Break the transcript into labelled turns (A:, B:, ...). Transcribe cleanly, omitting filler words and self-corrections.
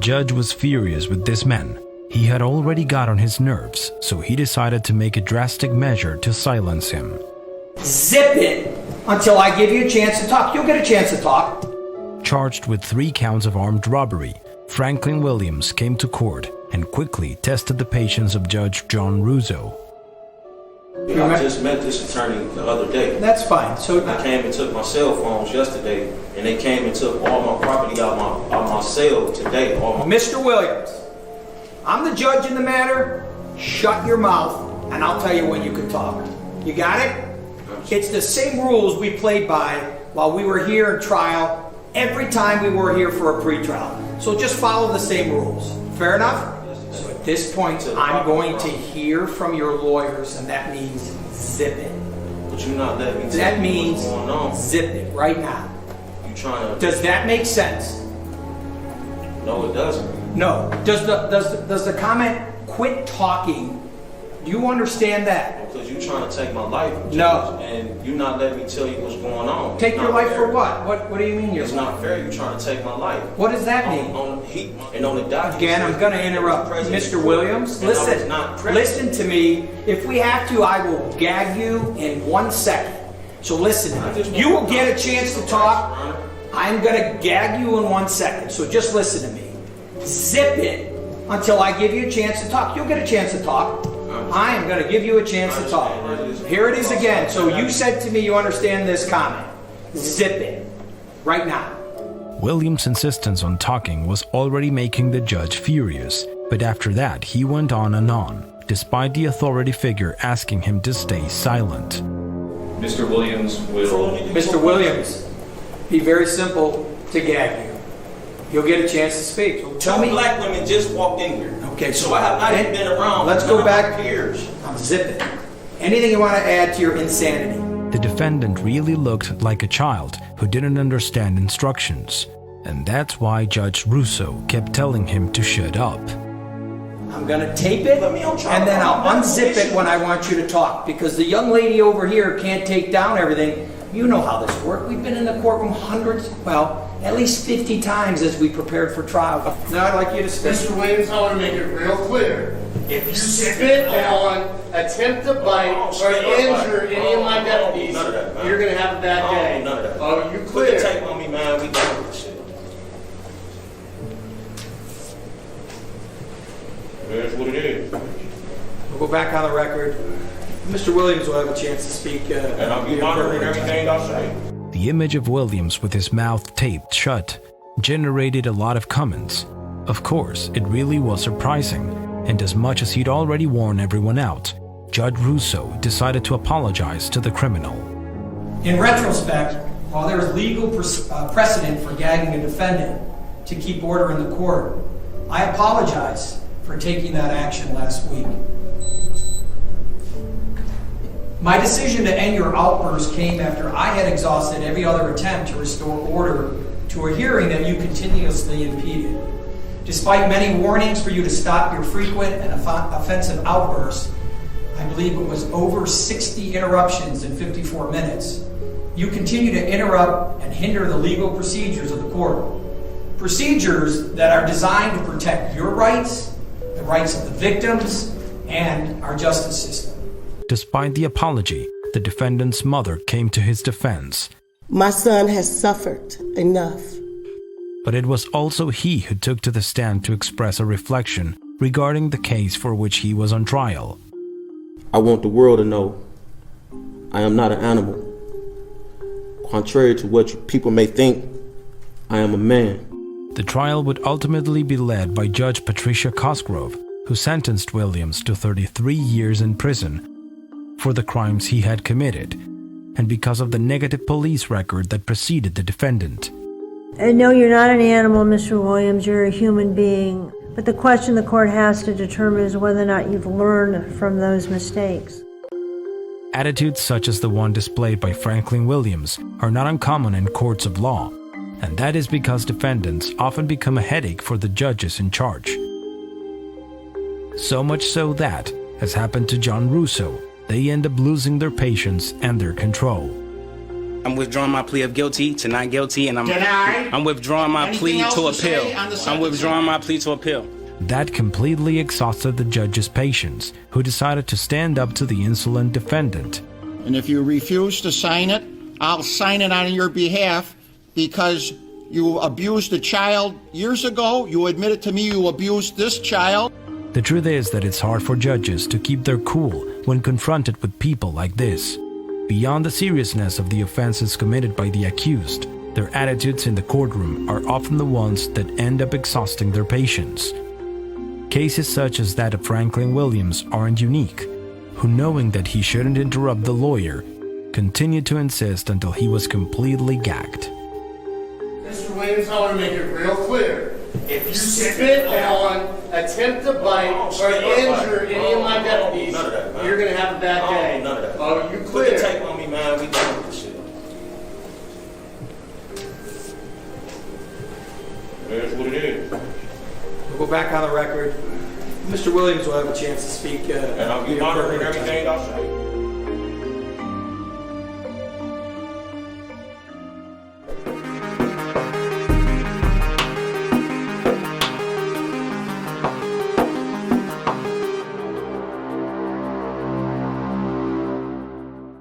A: judge was furious with this man. He had already got on his nerves, so he decided to make a drastic measure to silence him.
B: Zip it until I give you a chance to talk. You'll get a chance to talk.
A: Charged with 3 counts of armed robbery, Franklin Williams came to court and quickly tested the patience of Judge John Russo.
C: I just met this attorney the other day.
B: That's fine. So
C: I came and took my cell phones yesterday, and they came and took all my property out my cell today.
B: Mr. Williams, I'm the judge in the matter. Shut your mouth, and I'll tell you when you can talk. You got it? It's the same rules we played by while we were here in trial, every time we were here for a pretrial. So just follow the same rules. Fair enough? So at this point, I'm going to hear from your lawyers, and that means zip it.
C: But you're not letting me tell
B: That
C: you
B: means
C: what's going on.
B: zip it right now.
C: You trying to?
B: Does that make sense?
C: No, it doesn't.
B: No. Does the comment quit talking? Do you understand that?
C: Because you're trying to take my life. Judge,
B: No.
C: And you're not letting me tell you what's going on.
B: Take
C: It's
B: your
C: not
B: life
C: fair.
B: for what? What do you mean your
C: It's
B: life?
C: not fair. You're trying to take my life.
B: What does that mean?
C: On the document.
B: Again, I'm going to interrupt. Mr. Williams, listen to me. If we have to, I will gag you in 1 second. So listen, you will get a chance to talk. I'm going to gag you in 1 second. So just listen to me. Zip it until I give you a chance to talk. You'll get a chance to talk. I am going to give you a chance to talk. Here it is again. So you said to me you understand this comment. Zip it. Right now.
A: Williams' insistence on talking was already making the judge furious, but after that he went on and on, despite the authority figure asking him to stay silent.
D: Mr. Williams will...
B: Mr. Williams, be very simple to gag you. You'll get a chance to speak. So tell me.
C: Black women just walked in here.
B: Okay,
C: So I have not even been around.
B: Let's
C: None
B: go
C: of
B: back.
C: my peers.
B: I'm zipping. Anything you want to add to your insanity?
A: The defendant really looked like a child who didn't understand instructions, and that's why Judge Russo kept telling him to shut up.
B: I'm going to tape it, and then I'll unzip it when I want you to talk, because the young lady over here can't take down everything. You know how this works. We've been in the courtroom at least 50 times as we prepared for trial. Now I'd like you to speak.
E: Mr. Williams, I want to make it real clear. If you spit on, attempt to bite, or injure any of my deputies, you're going to have a bad day.
C: None of that.
E: Oh, you
C: Put the
E: clear?
C: tape on me, man. We done with this shit. That's what it is.
B: We'll go back on the record. Mr. Williams will have a chance to speak.
C: And I'll be monitoring everything I say.
A: The image of Williams with his mouth taped shut generated a lot of comments. Of course, it really was surprising, and as much as he'd already warned everyone out, Judge Russo decided to apologize to the criminal.
B: In retrospect, while there is legal precedent for gagging a defendant to keep order in the court, I apologize for taking that action last week. My decision to end your outburst came after I had exhausted every other attempt to restore order to a hearing that you continuously impeded. Despite many warnings for you to stop your frequent and offensive outbursts, I believe it was over 60 interruptions in 54 minutes, you continue to interrupt and hinder the legal procedures of the court. Procedures that are designed to protect your rights, the rights of the victims, and our justice system.
A: Despite the apology, the defendant's mother came to his defense.
F: My son has suffered enough.
A: But it was also he who took to the stand to express a reflection regarding the case for which he was on trial.
G: I want the world to know I am not an animal. Contrary to what people may think, I am a man.
A: The trial would ultimately be led by Judge Patricia Cosgrove, who sentenced Williams to 33 years in prison for the crimes he had committed, and because of the negative police record that preceded the defendant.
H: And no, you're not an animal, Mr. Williams, you're a human being. But the question the court has to determine is whether or not you've learned from those mistakes.
A: Attitudes such as the one displayed by Franklin Williams are not uncommon in courts of law, and that is because defendants often become a headache for the judges in charge. So much so that, as happened to John Russo, they end up losing their patience and their control.
I: I'm withdrawing my plea of guilty to not guilty, and I'm withdrawing my plea to appeal. I'm withdrawing my plea to appeal.
A: That completely exhausted the judge's patience, who decided to stand up to the insolent defendant.
J: And if you refuse to sign it, I'll sign it on your behalf because you abused a child years ago. You admitted to me you abused this child.
A: The truth is that it's hard for judges to keep their cool when confronted with people like this. Beyond the seriousness of the offenses committed by the accused, their attitudes in the courtroom are often the ones that end up exhausting their patience. Cases such as that of Franklin Williams aren't unique, who, knowing that he shouldn't interrupt the lawyer, continued to insist until he was completely gagged.
E: Mr. Williams, I want to make it real clear. If you spit on, attempt to bite, or injure any of my deputies, you're going to have a bad day.
C: None of that.
E: Oh, you
C: Put
E: clear.
C: the tape on me, man. We done with this shit. It is what it is.
B: We'll go back on the record. Mr. Williams will have a chance to speak.
C: And I'll be monitoring everything I say.